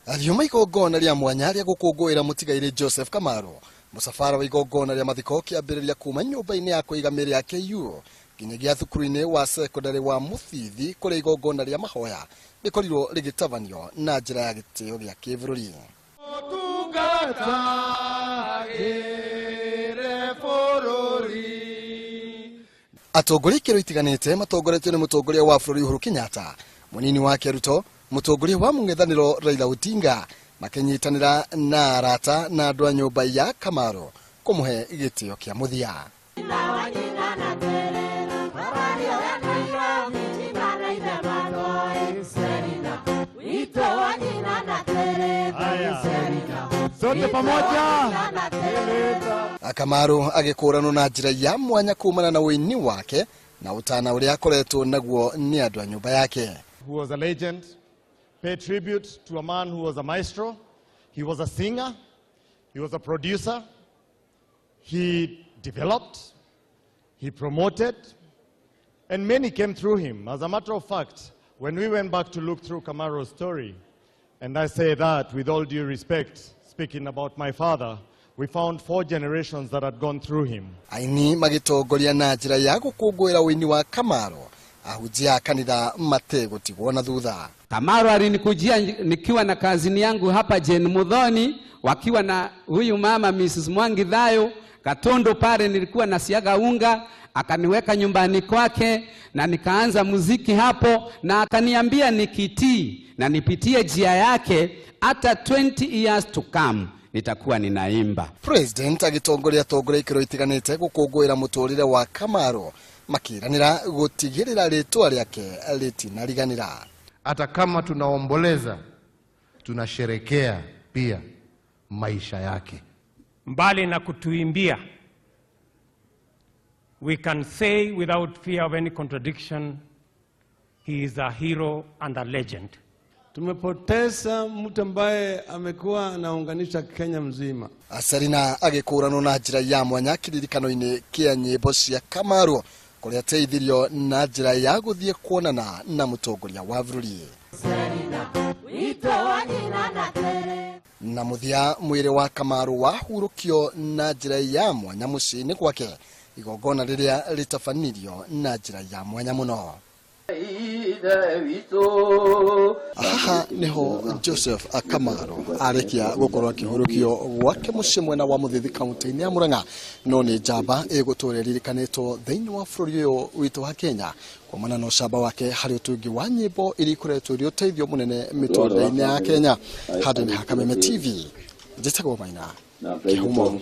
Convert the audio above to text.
Aliuma igongona ria mwanya ria gukungwira Mutigairi Joseph Kamaru musafara wa igongona ria mathiko kiambiriria kuma nyumba-ini ya kuigamira ya KU nginyagia thukuru-ini wa secondary wa Muthithi kuri igongona ria mahoya rikorirwo rigitabanio na njira ya gitio gia kibururi. Atongoria ikiro itiganite matongoretio ni mutongoria wa bururi Uhuru Kenyatta, munini wake Ruto, mutongoria wa mungethaniro Raila Odinga makinyitanira na arata na andu a nyumba ya Kamaru kumuhe gitio kia muthia. Sote pamoja. Kamaru agikuranwo na njira ya mwanya kumana na uini wake na utana uria akoretwo naguo ni andu a nyumba yake. Who was a legend, pay tribute to a man who was a maestro. He was a singer, he was a producer, he developed, he promoted, and many came through him. As a matter of fact, when we went back to look through Kamaru's story, and I say that with all due respect, speaking about my father, we found 4 generations that had gone through him. Aini magitongoria na njira ya gukungwira uini wa Kamaru ahujia kanitha matego tigona thutha. Kamaru alinikujia nikiwa na kazini yangu hapa Jane Mudhoni, wakiwa na huyu mama Mrs. Mwangithayo Katondo pale, nilikuwa nasiaga unga, akaniweka nyumbani kwake na nikaanza muziki hapo, na akaniambia nikitii na nipitie njia yake hata 20 years to come nitakuwa ninaimba. President agitongoria atongoria ikiro itiganite gukungwira muturire wa Kamaru makiranira gutigirira ritwa riake ritinariganira. Hata kama tunaomboleza, tunasherekea pia maisha yake. Mbali na kutuimbia, we can say without fear of any contradiction, he is a hero and a legend. Tumepoteza mtu ambaye amekuwa anaunganisha Kenya mzima. Asarina agikuranwo na njira ya mwanya kiririkano-ini kia nyimbo cia Kamaru kuria teithirio na njira ya guthie kuonana na mutongoria wa bururi. Na muthia mwire wa Kamaru wahurukio na njira ya mwanya mucii-ini gwake igongona riria ritafanirio na njira ya mwanya muno. Aha niho Joseph Kamaru arekia gukorwo akihurukio gwake mucii mwena wa Muthithi kaunti-ini ya Murang'a, no ni njamba iguturirikanitwo thiini wa bururi uyu witu wa Kenya kumana na ucamba wake hari utungi wa nyimbo iri ikoretwo ri uteithio munene miturire-ini ya Kenya. Handu ni Kameme TV, njitagwo Mwena, Kigumo.